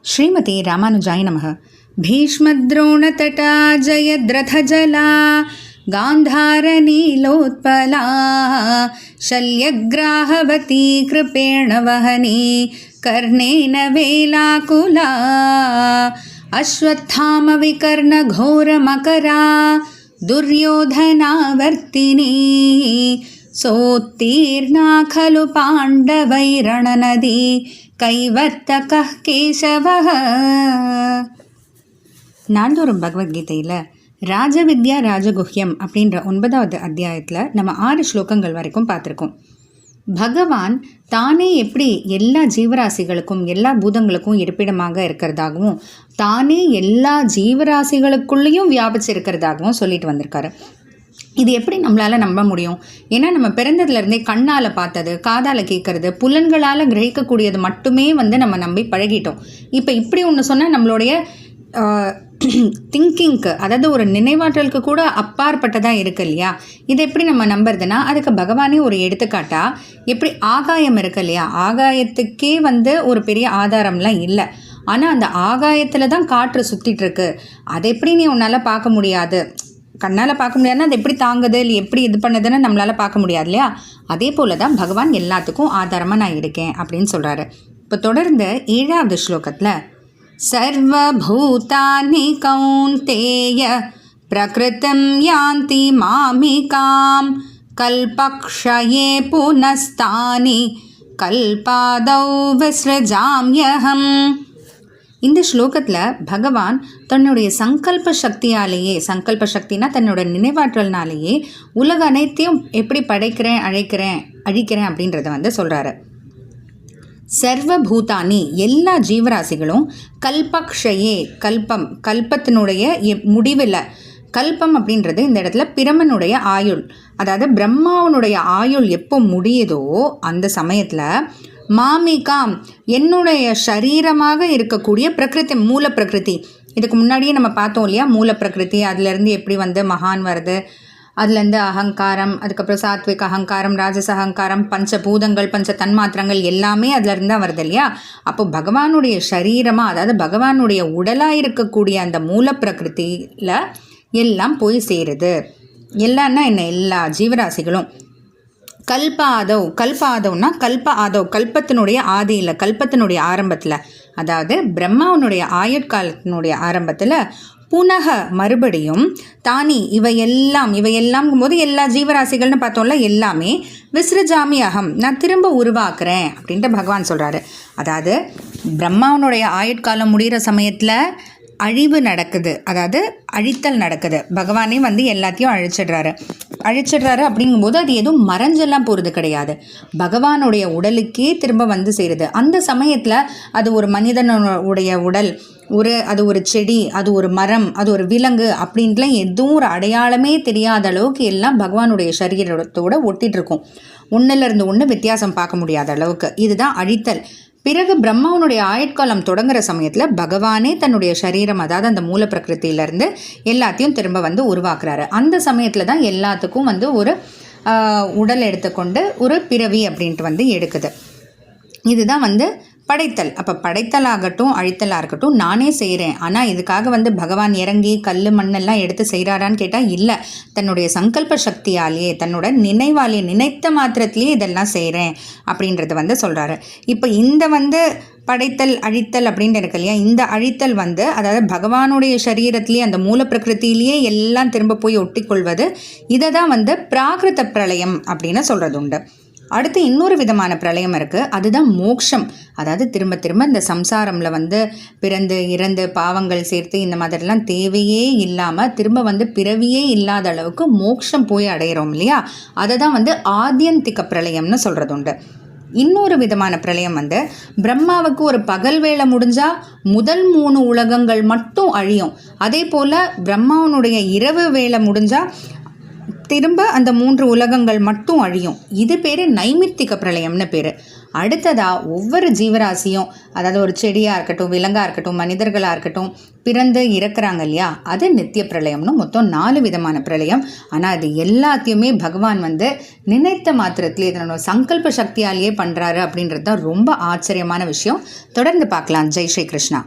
श्रीमती रामानुजाय नमः। भीष्मद्रोणतटा जयद्रथजला गान्धारनीलोत्पला शल्यग्राहवती कृपेण वहनी कर्णेन वेलाकुला अश्वत्थामविकर्णघोरमकरा दुर्योधनावर्तिनी सोत्तीर्णा खलु पाण्डवैरणनदी கைவர்த்தகः கேசவः. நாள்தோறும் பகவத்கீதையில் ராஜவித்யா ராஜகுஹ்யம் அப்படின்ற 9வது அத்தியாயத்தில் நம்ம 6 ஸ்லோகங்கள் வரைக்கும் பார்த்துருக்கோம். பகவான் தானே எப்படி எல்லா ஜீவராசிகளுக்கும் எல்லா பூதங்களுக்கும் இருப்பிடமாக இருக்கிறதாகவும் தானே எல்லா ஜீவராசிகளுக்குள்ளேயும் வியாபிச்சிருக்கிறதாகவும் சொல்லிட்டு வந்திருக்காரு. இது எப்படி நம்மளால் நம்ப முடியும்? ஏன்னா நம்ம பிறந்ததுலேருந்தே கண்ணால் பார்த்தது, காதால் கேட்குறது, புலன்களால் கிரகிக்கக்கூடியது மட்டுமே நம்ம நம்பி பழகிட்டோம். இப்போ இப்படி ஒன்று சொன்னால் நம்மளுடைய திங்கிங்க்கு, அதாவது ஒரு நினைவாற்றலுக்கு கூட அப்பாற்பட்டதாக இருக்கு இல்லையா? இதை எப்படி நம்ம நம்புறதுன்னா, அதுக்கு பகவானே ஒரு எடுத்துக்காட்டாக எப்படி ஆகாயம் இருக்கு இல்லையா? ஆகாயத்துக்கே ஒரு பெரிய ஆதாரம்லாம் இல்லை. ஆனால் அந்த ஆகாயத்தில் தான் காற்று சுற்றிட்டுருக்கு. அதை எப்படி நீ உன்னால் பார்க்க முடியாது? கண்ணால் பார்க்க முடியாதுன்னா அது எப்படி தாங்குது, இல்லை எப்படி இது பண்ணுதுன்னு நம்மளால் பார்க்க முடியாது இல்லையா? அதே போல் தான் பகவான் எல்லாத்துக்கும் ஆதாரமாக நான் இருக்கேன் அப்படின்னு சொல்கிறாரு. இப்போ தொடர்ந்து 7வது ஸ்லோகத்தில் சர்வபூதானி கௌந்தேய பிரகிருதம் யாந்தி மாமிகாம் கல்பக்ஷயே புனஸ்தானி கல்பாதௌ விஸ்ரஜாம்யஹம். இந்த ஸ்லோகத்தில் பகவான் தன்னுடைய சங்கல்ப சக்தியாலேயே, சங்கல்ப சக்தினா தன்னோட நினைவாற்றல்னாலேயே உலக அனைத்தையும் எப்படி படைக்கிறேன், அழிக்கிறேன் அப்படின்றத சொல்கிறாரு. சர்வபூதானி எல்லா ஜீவராசிகளும் கல்பக்ஷயே, கல்பத்தினுடைய முடிவில், கல்பம் அப்படின்றது இந்த இடத்துல பிரமனுடைய ஆயுள், அதாவது பிரம்மாவனுடைய ஆயுள் எப்போ முடியுதோ அந்த சமயத்தில் மாமிகாம் என்னுடைய சரீரமாக இருக்கக்கூடிய பிரகிருதி, மூல பிரகிருதி, இதுக்கு முன்னாடியே நம்ம பார்த்தோம் இல்லையா? மூல பிரகிருதி, அதுலேருந்து எப்படி மகான் வருது, அதுலேருந்து அகங்காரம், அதுக்கப்புறம் சாத்விக் அகங்காரம், ராஜச அகங்காரம், பஞ்சபூதங்கள், பஞ்ச தன்மாத்திரங்கள் எல்லாமே அதுலேருந்து தான் வருது இல்லையா? அப்போ பகவானுடைய சரீரமாக, அதாவது பகவானுடைய உடலாக இருக்கக்கூடிய அந்த மூல பிரகிருதியில் எல்லாம் போய் சேருது. எல்லான்னா என்ன? எல்லா ஜீவராசிகளும். கல்பாதவ்னா கல்பத்தினுடைய ஆதியில், கல்பத்தினுடைய ஆரம்பத்தில், அதாவது பிரம்மாவனுடைய ஆயுட்காலத்தினுடைய ஆரம்பத்தில் புனக மறுபடியும் தானி இவையெல்லாம் போது எல்லா ஜீவராசிகள்னு பார்த்தோம்ல, எல்லாமே விஸ்ரஜாமி அகம், நான் திரும்ப உருவாக்குறேன் அப்படின்ட்டு பகவான் சொல்கிறாரு. அதாவது பிரம்மாவனுடைய ஆயுட்காலம் முடிகிற சமயத்தில் அழிவு நடக்குது, அதாவது அழித்தல் நடக்குது. பகவானே எல்லாத்தையும் அழிச்சிடுறாரு அப்படிங்கும்போது அது எதுவும் மறைஞ்செல்லாம் போகிறது கிடையாது. பகவானுடைய உடலுக்கே திரும்ப சேருது. அந்த சமயத்தில் அது ஒரு மனிதனுடைய உடல், அது ஒரு செடி, அது ஒரு மரம், அது ஒரு விலங்கு அப்படின்ட்டுலாம் எதுவும் ஒரு அடையாளமே தெரியாத அளவுக்கு எல்லாம் பகவானுடைய சரீரத்தோடு ஒட்டிகிட்டு இருக்கும். ஒன்றிலிருந்து ஒன்று வித்தியாசம் பார்க்க முடியாத அளவுக்கு. இதுதான் அழித்தல். பிறகு பிரம்மாவனுடைய ஆயுட்காலம் தொடங்குற சமயத்தில் பகவானே தன்னுடைய சரீரம், அதாவது அந்த மூல பிரகிருத்தியிலேருந்து எல்லாத்தையும் திரும்ப உருவாக்குறாரு. அந்த சமயத்தில் தான் எல்லாத்துக்கும் ஒரு உடல் எடுத்துக்கொண்டு ஒரு பிறவி அப்படின்ட்டு எடுக்குது. இதுதான் படைத்தல். அப்போ படைத்தலாகட்டும் அழித்தலாக இருக்கட்டும் நானே செய்கிறேன். ஆனால் இதுக்காக பகவான் இறங்கி கல் மண்ணெல்லாம் எடுத்து செய்கிறாரான்னு கேட்டால் இல்லை. தன்னுடைய சங்கல்ப சக்தியாலேயே, தன்னோட நினைவாலேயே, நினைத்த மாத்திரத்திலேயே இதெல்லாம் செய்கிறேன் அப்படின்றத சொல்கிறாரு. இப்போ இந்த படைத்தல் அழித்தல் அப்படின்னு இருக்கு இல்லையா? இந்த அழித்தல் அதாவது பகவானுடைய சரீரத்திலேயே, அந்த மூல பிரகிருத்திலேயே எல்லாம் திரும்ப போய் ஒட்டிக்கொள்வது, இதை தான் பிராகிருத பிரளயம் அப்படின்னு சொல்கிறது உண்டு. அடுத்து இன்னொரு விதமான பிரளயம் இருக்குது, அதுதான் மோக்ஷம். அதாவது திரும்ப திரும்ப இந்த சம்சாரமில் பிறந்து இறந்து பாவங்கள் சேர்த்து இந்த மாதிரிலாம் தேவையே இல்லாமல் திரும்ப பிறவியே இல்லாத அளவுக்கு மோக்ஷம் போய் அடையிறோம் இல்லையா? அதை தான் ஆத்யந்திக பிரளயம்னு சொல்கிறது உண்டு. இன்னொரு விதமான பிரளயம் பிரம்மாவுக்கு ஒரு பகல் வேளை முடிஞ்சால் முதல் 3 உலகங்கள் மட்டும் அழியும். அதே போல் பிரம்மாவனுடைய இரவு வேளை முடிஞ்சால் திரும்ப அந்த 3 உலகங்கள் மட்டும் அழியும். இது பேர் நைமித்திக பிரளயம்னு பேர். அடுத்ததாக ஒவ்வொரு ஜீவராசியும், அதாவது ஒரு செடியாக இருக்கட்டும், விலங்காக இருக்கட்டும், மனிதர்களாக இருக்கட்டும், பிறந்து இறக்குறாங்க இல்லையா, அது நித்திய பிரளயம்னு மொத்தம் 4 விதமான பிரளயம். ஆனால் அது எல்லாத்தையுமே பகவான் நினைத்த மாத்திரத்திலே தன்னோட சங்கல்ப சக்தியாலேயே பண்ணுறாரு அப்படின்றது தான் ரொம்ப ஆச்சரியமான விஷயம். தொடர்ந்து பார்க்கலாம். ஜெய் ஸ்ரீ கிருஷ்ணா.